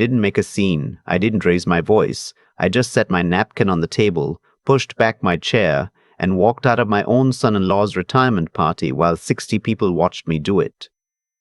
Didn't make a scene. I didn't raise my voice. I just set my napkin on the table, pushed back my chair, and walked out of my own son-in-law's retirement party while 60 people watched me do it.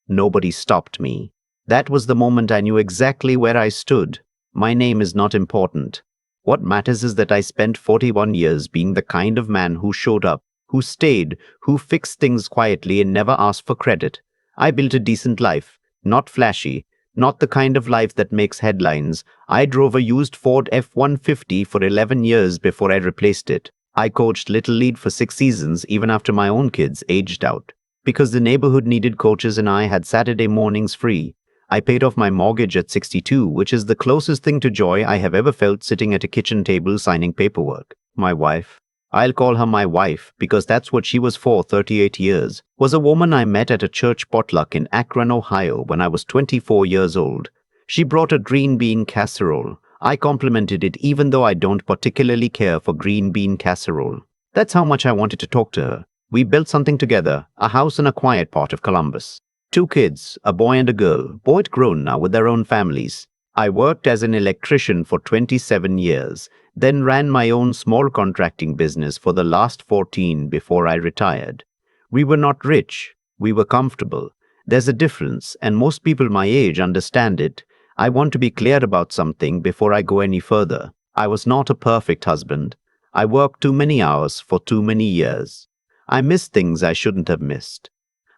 Nobody stopped me. That was the moment I knew exactly where I stood. My name is not important. What matters is that I spent 41 years being the kind of man who showed up, who stayed, who fixed things quietly and never asked for credit. I built a decent life, not flashy, not the kind of life that makes headlines. I drove a used Ford F-150 for 11 years before I replaced it. I coached Little League for 6 seasons even after my own kids aged out. Because the neighborhood needed coaches and I had Saturday mornings free. I paid off my mortgage at 62, which is the closest thing to joy I have ever felt sitting at a kitchen table signing paperwork. My wife, I'll call her my wife because that's what she was for 38 years, was a woman I met at a church potluck in Akron, Ohio when I was 24 years old. She brought a green bean casserole. I complimented it even though I don't particularly care for green bean casserole. That's how much I wanted to talk to her. We built something together, a house in a quiet part of Columbus. 2 kids, a boy and a girl, both grown now with their own families. I worked as an electrician for 27 years, then ran my own small contracting business for the last 14 before I retired. We were not rich, we were comfortable. There's a difference, and most people my age understand it. I want to be clear about something before I go any further. I was not a perfect husband. I worked too many hours for too many years. I missed things I shouldn't have missed.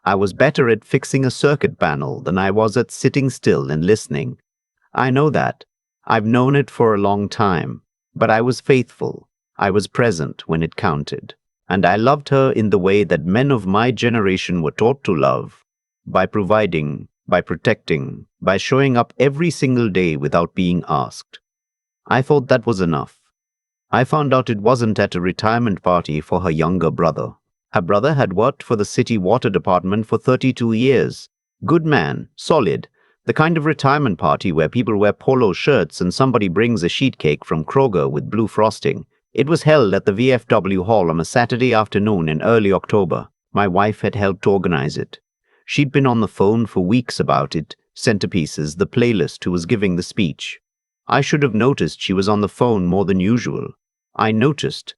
I was better at fixing a circuit panel than I was at sitting still and listening. I know that. I've known it for a long time. But I was faithful. I was present when it counted. And I loved her in the way that men of my generation were taught to love. By providing, by protecting, by showing up every single day without being asked. I thought that was enough. I found out it wasn't at a retirement party for her younger brother. Her brother had worked for the city water department for 32 years. Good man, solid. The kind of retirement party where people wear polo shirts and somebody brings a sheet cake from Kroger with blue frosting. It was held at the VFW Hall on a Saturday afternoon in early October. My wife had helped organize it. She'd been on the phone for weeks about it, Centerpieces, the playlist who was giving the speech. I should have noticed she was on the phone more than usual. I noticed.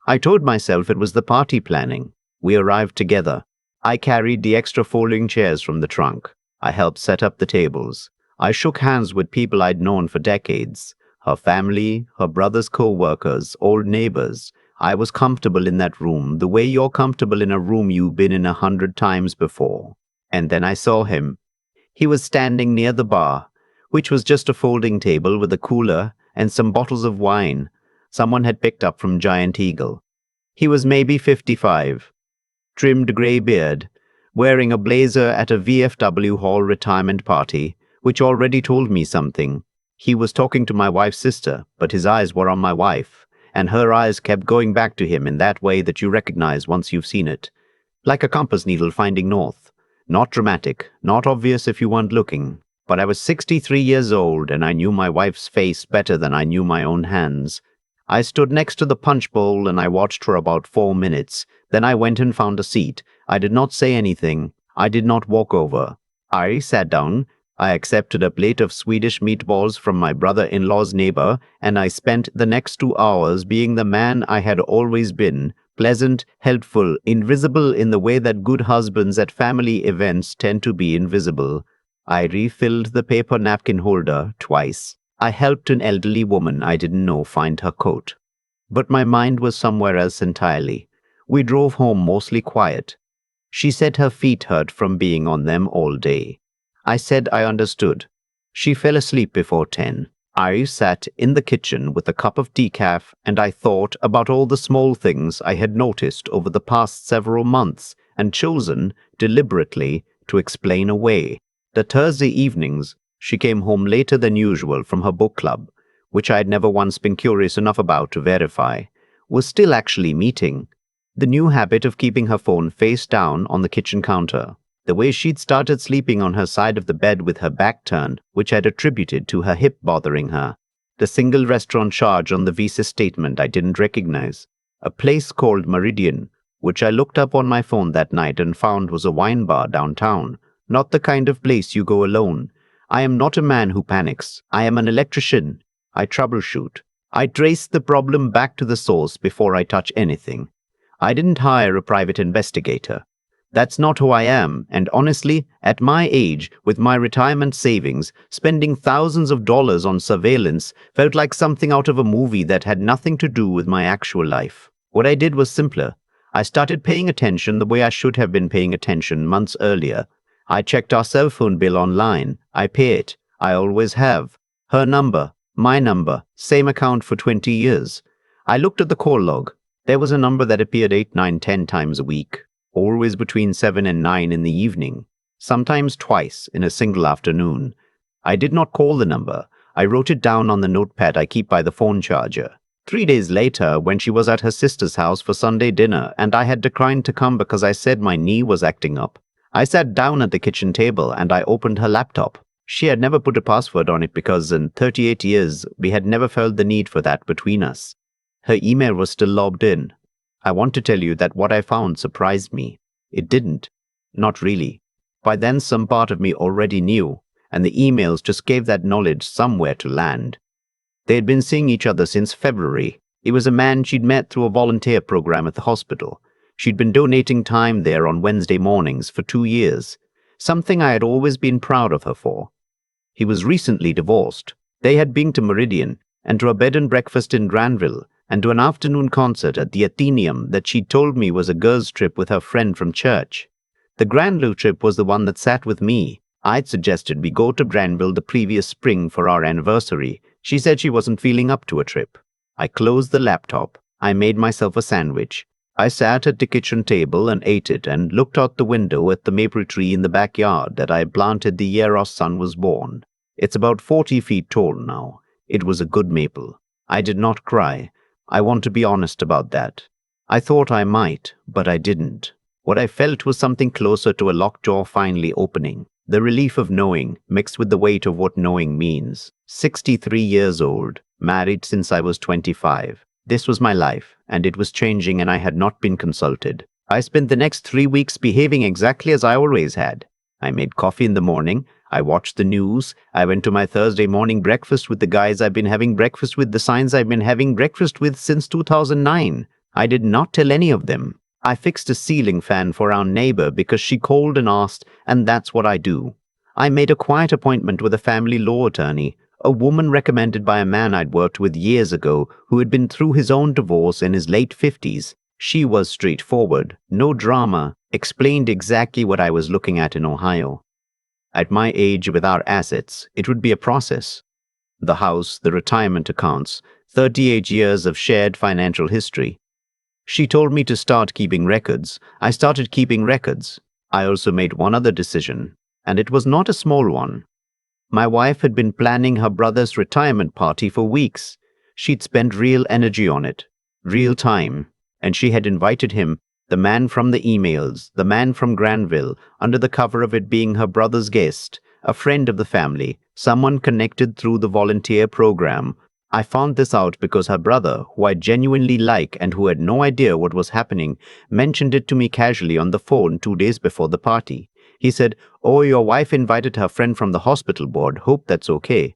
I told myself it was the party planning. We arrived together. I carried the extra folding chairs from the trunk. I helped set up the tables. I shook hands with people I'd known for decades. Her family, her brother's co-workers, old neighbors. I was comfortable in that room, the way you're comfortable in a room you've been in 100 times before. And then I saw him. He was standing near the bar, which was just a folding table with a cooler and some bottles of wine someone had picked up from Giant Eagle. He was maybe 55. Trimmed grey beard, wearing a blazer at a VFW Hall retirement party, which already told me something. He was talking to my wife's sister, but his eyes were on my wife, and her eyes kept going back to him in that way that you recognize once you've seen it. Like a compass needle finding north. Not dramatic, not obvious if you weren't looking. But I was 63 years old, and I knew my wife's face better than I knew my own hands. I stood next to the punch bowl and I watched for about 4 minutes. Then I went and found a seat. I did not say anything. I did not walk over. I sat down. I accepted a plate of Swedish meatballs from my brother-in-law's neighbor, and I spent the next 2 hours being the man I had always been, pleasant, helpful, invisible in the way that good husbands at family events tend to be invisible. I refilled the paper napkin holder twice. I helped an elderly woman I didn't know find her coat. But my mind was somewhere else entirely. We drove home mostly quiet. She said her feet hurt from being on them all day. I said I understood. She fell asleep before 10. I sat in the kitchen with a cup of decaf and I thought about all the small things I had noticed over the past several months and chosen, deliberately, to explain away. The Thursday evenings, she came home later than usual from her book club, which I had never once been curious enough about to verify, was still actually meeting. The new habit of keeping her phone face down on the kitchen counter. The way she'd started sleeping on her side of the bed with her back turned, which I'd attributed to her hip bothering her. The single restaurant charge on the Visa statement I didn't recognize. A place called Meridian, which I looked up on my phone that night and found was a wine bar downtown. Not the kind of place you go alone. I am not a man who panics. I am an electrician. I troubleshoot. I trace the problem back to the source before I touch anything. I didn't hire a private investigator. That's not who I am, and honestly, at my age, with my retirement savings, spending thousands of dollars on surveillance felt like something out of a movie that had nothing to do with my actual life. What I did was simpler. I started paying attention the way I should have been paying attention months earlier. I checked our cell phone bill online. I pay it. I always have. Her number, my number, same account for 20 years. I looked at the call log. There was a number that appeared 8, 9, 10 times a week. Always between 7 and 9 in the evening, sometimes twice in a single afternoon. I did not call the number. I wrote it down on the notepad I keep by the phone charger. 3 days later, when she was at her sister's house for Sunday dinner and I had declined to come because I said my knee was acting up, I sat down at the kitchen table and I opened her laptop. She had never put a password on it because in 38 years, we had never felt the need for that between us. Her email was still logged in. I want to tell you that what I found surprised me. It didn't. Not really. By then, some part of me already knew, and the emails just gave that knowledge somewhere to land. They had been seeing each other since February. He was a man she'd met through a volunteer program at the hospital. She'd been donating time there on Wednesday mornings for 2 years, something I had always been proud of her for. He was recently divorced. They had been to Meridian and to a bed and breakfast in Granville, and to an afternoon concert at the Athenaeum that she told me was a girls' trip with her friend from church. The Granville trip was the one that sat with me. I'd suggested we go to Granville the previous spring for our anniversary. She said she wasn't feeling up to a trip. I closed the laptop. I made myself a sandwich. I sat at the kitchen table and ate it and looked out the window at the maple tree in the backyard that I planted the year our son was born. It's about 40 feet tall now. It was a good maple. I did not cry. I want to be honest about that. I thought I might, but I didn't. What I felt was something closer to a lockjaw finally opening. The relief of knowing, mixed with the weight of what knowing means. 63 years old, married since I was 25. This was my life, and it was changing, and I had not been consulted. I spent the next 3 weeks behaving exactly as I always had. I made coffee in the morning. I watched the news. I went to my Thursday morning breakfast with the guys I've been having breakfast with, the signs I've been having breakfast with since 2009. I did not tell any of them. I fixed a ceiling fan for our neighbor because she called and asked, and that's what I do. I made a quiet appointment with a family law attorney, a woman recommended by a man I'd worked with years ago who had been through his own divorce in his late 50s. She was straightforward, no drama, explained exactly what I was looking at in Ohio. At my age, with our assets, it would be a process. The house, the retirement accounts, 38 years of shared financial history. She told me to start keeping records. I started keeping records. I also made one other decision, and it was not a small one. My wife had been planning her brother's retirement party for weeks. She'd spent real energy on it, real time, and she had invited him, the man from the emails, the man from Granville, under the cover of it being her brother's guest, a friend of the family, someone connected through the volunteer program. I found this out because her brother, who I genuinely like and who had no idea what was happening, mentioned it to me casually on the phone 2 days before the party. He said, "Oh, your wife invited her friend from the hospital board. Hope that's okay."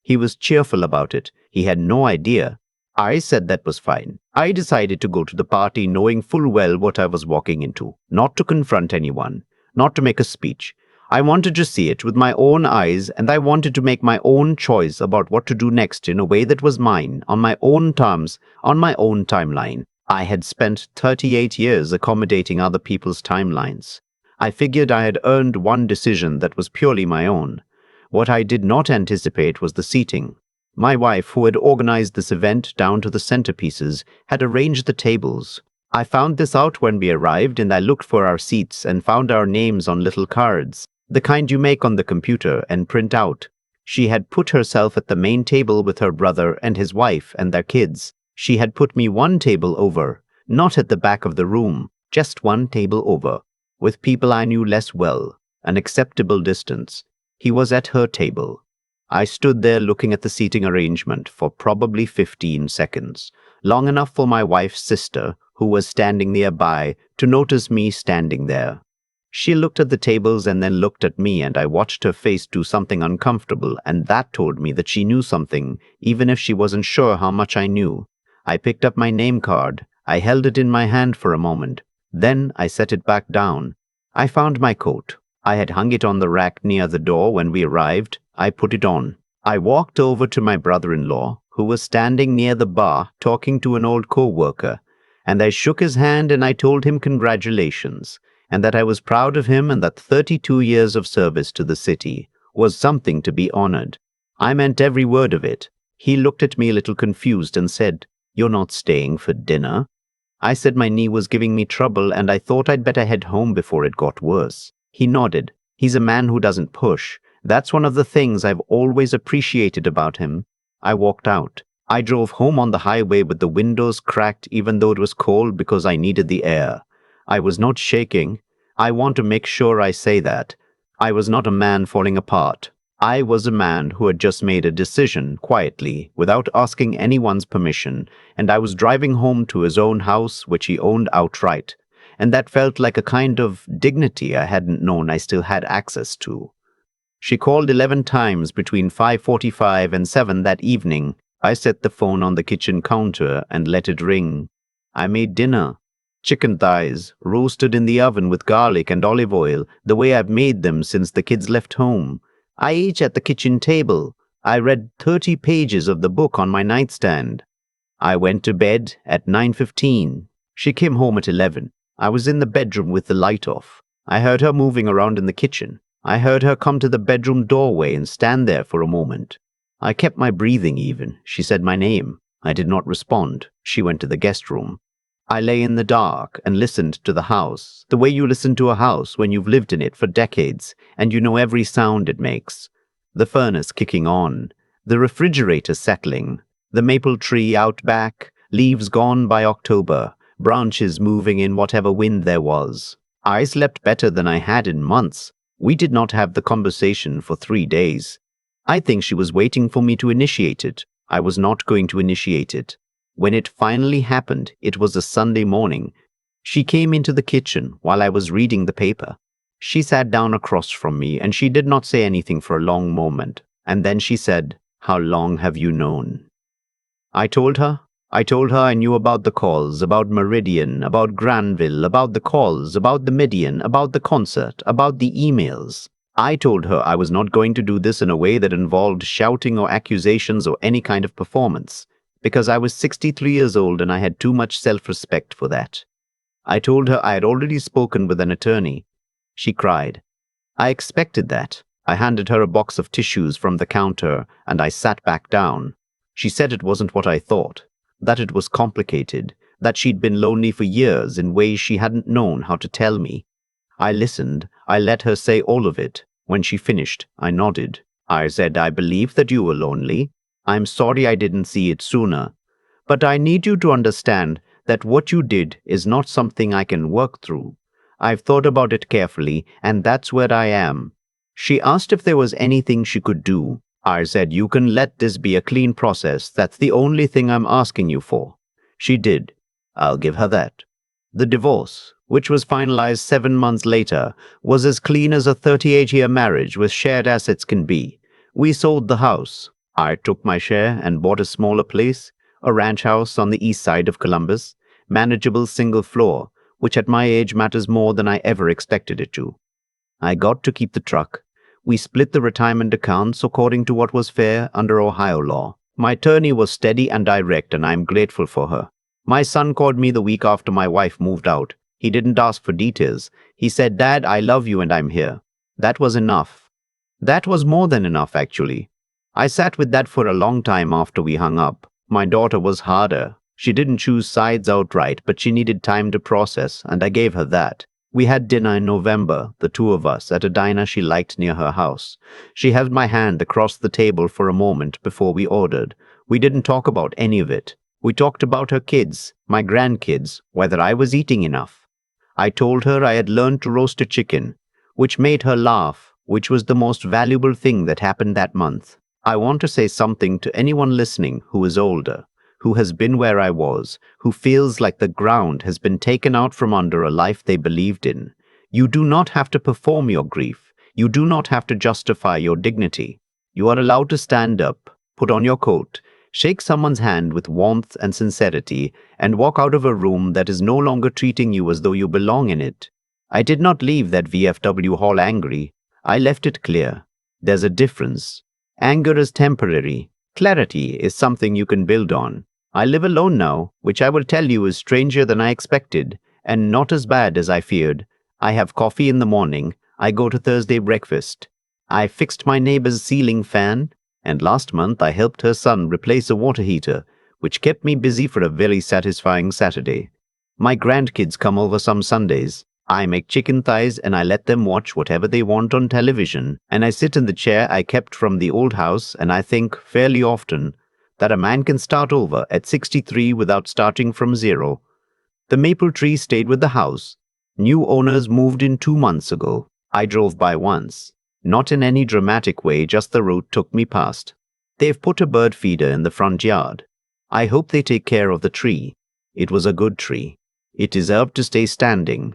He was cheerful about it. He had no idea. I said that was fine. I decided to go to the party knowing full well what I was walking into, not to confront anyone, not to make a speech. I wanted to see it with my own eyes, and I wanted to make my own choice about what to do next in a way that was mine, on my own terms, on my own timeline. I had spent 38 years accommodating other people's timelines. I figured I had earned one decision that was purely my own. What I did not anticipate was the seating. My wife, who had organized this event down to the centerpieces, had arranged the tables. I found this out when we arrived, and I looked for our seats and found our names on little cards, the kind you make on the computer and print out. She had put herself at the main table with her brother and his wife and their kids. She had put me one table over, not at the back of the room, just one table over, with people I knew less well, an acceptable distance. He was at her table. I stood there looking at the seating arrangement for probably 15 seconds, long enough for my wife's sister, who was standing nearby, to notice me standing there. She looked at the tables and then looked at me, and I watched her face do something uncomfortable, and that told me that she knew something, even if she wasn't sure how much I knew. I picked up my name card. I held it in my hand for a moment. Then I set it back down. I found my coat. I had hung it on the rack near the door when we arrived. I put it on. I walked over to my brother-in-law, who was standing near the bar talking to an old co-worker, and I shook his hand and I told him congratulations, and that I was proud of him and that 32 years of service to the city was something to be honored. I meant every word of it. He looked at me a little confused and said, "You're not staying for dinner?" I said my knee was giving me trouble and I thought I'd better head home before it got worse. He nodded. He's a man who doesn't push. That's one of the things I've always appreciated about him. I walked out. I drove home on the highway with the windows cracked even though it was cold because I needed the air. I was not shaking. I want to make sure I say that. I was not a man falling apart. I was a man who had just made a decision quietly, without asking anyone's permission, and I was driving home to his own house, which he owned outright, and that felt like a kind of dignity I hadn't known I still had access to. She called 11 times between 5:45 and 7 that evening. I set the phone on the kitchen counter and let it ring. I made dinner. Chicken thighs, roasted in the oven with garlic and olive oil, the way I've made them since the kids left home. I ate at the kitchen table. I read 30 pages of the book on my nightstand. I went to bed at 9:15. She came home at 11. I was in the bedroom with the light off. I heard her moving around in the kitchen. I heard her come to the bedroom doorway and stand there for a moment. I kept my breathing even. She said my name. I did not respond. She went to the guest room. I lay in the dark and listened to the house, the way you listen to a house when you've lived in it for decades and you know every sound it makes. The furnace kicking on, the refrigerator settling, the maple tree out back, leaves gone by October, branches moving in whatever wind there was. I slept better than I had in months. We did not have the conversation for 3 days. I think she was waiting for me to initiate it. I was not going to initiate it. When it finally happened, it was a Sunday morning. She came into the kitchen while I was reading the paper. She sat down across from me and she did not say anything for a long moment. And then she said, "How long have you known?" I told her I knew about the calls, about Meridian, about Granville, about the calls, about the Midian, about the concert, about the emails. I told her I was not going to do this in a way that involved shouting or accusations or any kind of performance, because I was 63 years old and I had too much self-respect for that. I told her I had already spoken with an attorney. She cried. I expected that. I handed her a box of tissues from the counter and I sat back down. She said it wasn't what I thought, that it was complicated, that she'd been lonely for years in ways she hadn't known how to tell me. I listened. I let her say all of it. When she finished, I nodded. I said, "I believe that you were lonely. I'm sorry I didn't see it sooner. But I need you to understand that what you did is not something I can work through. I've thought about it carefully, and that's where I am." She asked if there was anything she could do. I said, "You can let this be a clean process. That's the only thing I'm asking you for." She did. I'll give her that. The divorce, which was finalized 7 months later, was as clean as a 38-year marriage with shared assets can be. We sold the house. I took my share and bought a smaller place, a ranch house on the east side of Columbus, manageable single floor, which at my age matters more than I ever expected it to. I got to keep the truck. We split the retirement accounts according to what was fair under Ohio law. My attorney was steady and direct, and I'm grateful for her. My son called me the week after my wife moved out. He didn't ask for details. He said, "Dad, I love you and I'm here." That was enough. That was more than enough, actually. I sat with that for a long time after we hung up. My daughter was harder. She didn't choose sides outright, but she needed time to process, and I gave her that. We had dinner in November, the two of us, at a diner she liked near her house. She held my hand across the table for a moment before we ordered. We didn't talk about any of it. We talked about her kids, my grandkids, whether I was eating enough. I told her I had learned to roast a chicken, which made her laugh, which was the most valuable thing that happened that month. I want to say something to anyone listening who is older, who has been where I was, who feels like the ground has been taken out from under a life they believed in. You do not have to perform your grief. You do not have to justify your dignity. You are allowed to stand up, put on your coat, shake someone's hand with warmth and sincerity, and walk out of a room that is no longer treating you as though you belong in it. I did not leave that VFW hall angry. I left it clear. There's a difference. Anger is temporary. Clarity is something you can build on. I live alone now, which I will tell you is stranger than I expected, and not as bad as I feared. I have coffee in the morning. I go to Thursday breakfast. I fixed my neighbor's ceiling fan, and last month I helped her son replace a water heater, which kept me busy for a very satisfying Saturday. My grandkids come over some Sundays. I make chicken thighs and I let them watch whatever they want on television, and I sit in the chair I kept from the old house, and I think fairly often that a man can start over at 63 without starting from zero. The maple tree stayed with the house. New owners moved in 2 months ago. I drove by once. Not in any dramatic way, just the route took me past. They've put a bird feeder in the front yard. I hope they take care of the tree. It was a good tree. It deserved to stay standing.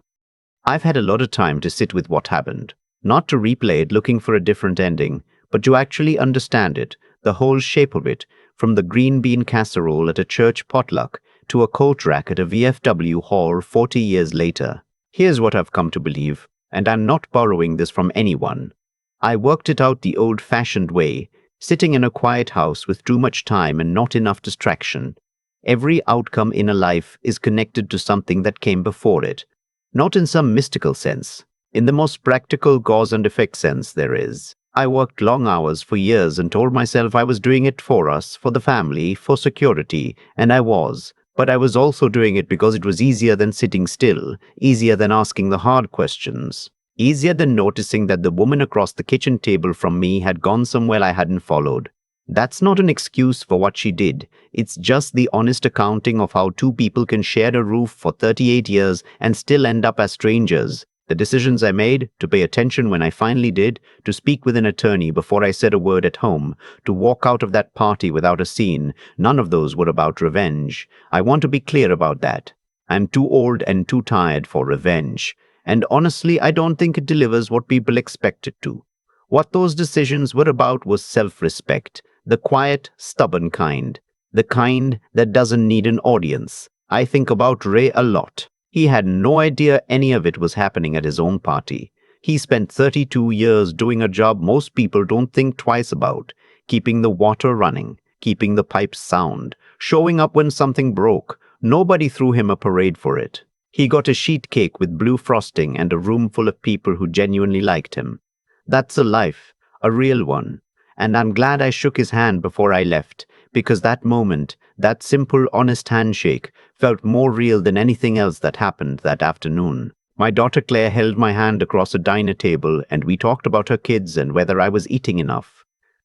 I've had a lot of time to sit with what happened. Not to replay it looking for a different ending, but to actually understand it, the whole shape of it, from the green bean casserole at a church potluck to a coat rack at a VFW hall 40 years later. Here's what I've come to believe, and I'm not borrowing this from anyone. I worked it out the old-fashioned way, sitting in a quiet house with too much time and not enough distraction. Every outcome in a life is connected to something that came before it. Not in some mystical sense. In the most practical cause and effect sense there is. I worked long hours for years and told myself I was doing it for us, for the family, for security, and I was. But I was also doing it because it was easier than sitting still, easier than asking the hard questions, easier than noticing that the woman across the kitchen table from me had gone somewhere I hadn't followed. That's not an excuse for what she did. It's just the honest accounting of how two people can share a roof for 38 years and still end up as strangers. The decisions I made, to pay attention when I finally did, to speak with an attorney before I said a word at home, to walk out of that party without a scene, none of those were about revenge. I want to be clear about that. I'm too old and too tired for revenge. And honestly, I don't think it delivers what people expect it to. What those decisions were about was self-respect. The quiet, stubborn kind. The kind that doesn't need an audience. I think about Ray a lot. He had no idea any of it was happening at his own party. He spent 32 years doing a job most people don't think twice about. Keeping the water running. Keeping the pipes sound. Showing up when something broke. Nobody threw him a parade for it. He got a sheet cake with blue frosting and a room full of people who genuinely liked him. That's a life. A real one. And I'm glad I shook his hand before I left, because that moment, that simple, honest handshake, felt more real than anything else that happened that afternoon. My daughter Claire held my hand across a diner table, and we talked about her kids and whether I was eating enough.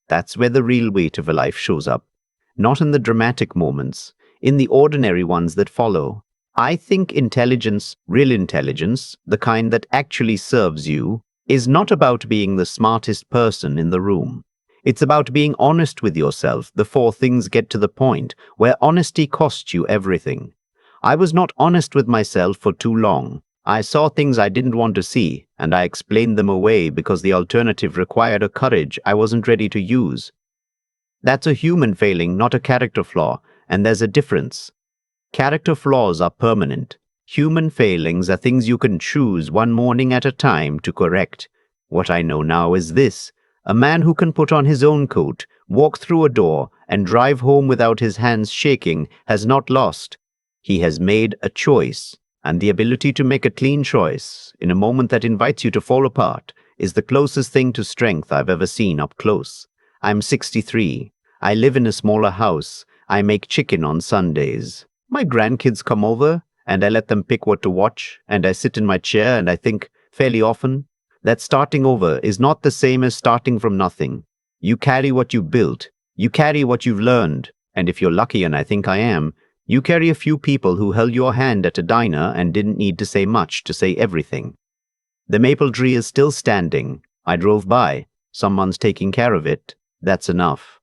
That's where the real weight of a life shows up. Not in the dramatic moments, in the ordinary ones that follow. I think intelligence, real intelligence, the kind that actually serves you, is not about being the smartest person in the room. It's about being honest with yourself before things get to the point where honesty costs you everything. I was not honest with myself for too long. I saw things I didn't want to see, and I explained them away because the alternative required a courage I wasn't ready to use. That's a human failing, not a character flaw, and there's a difference. Character flaws are permanent. Human failings are things you can choose one morning at a time to correct. What I know now is this. A man who can put on his own coat, walk through a door, and drive home without his hands shaking has not lost. He has made a choice, and the ability to make a clean choice, in a moment that invites you to fall apart, is the closest thing to strength I've ever seen up close. I'm 63. I live in a smaller house. I make chicken on Sundays. My grandkids come over, and I let them pick what to watch, and I sit in my chair and I think, fairly often, that starting over is not the same as starting from nothing. You carry what you built, you carry what you've learned, and if you're lucky, and I think I am, you carry a few people who held your hand at a diner and didn't need to say much to say everything. The maple tree is still standing. I drove by. Someone's taking care of it. That's enough.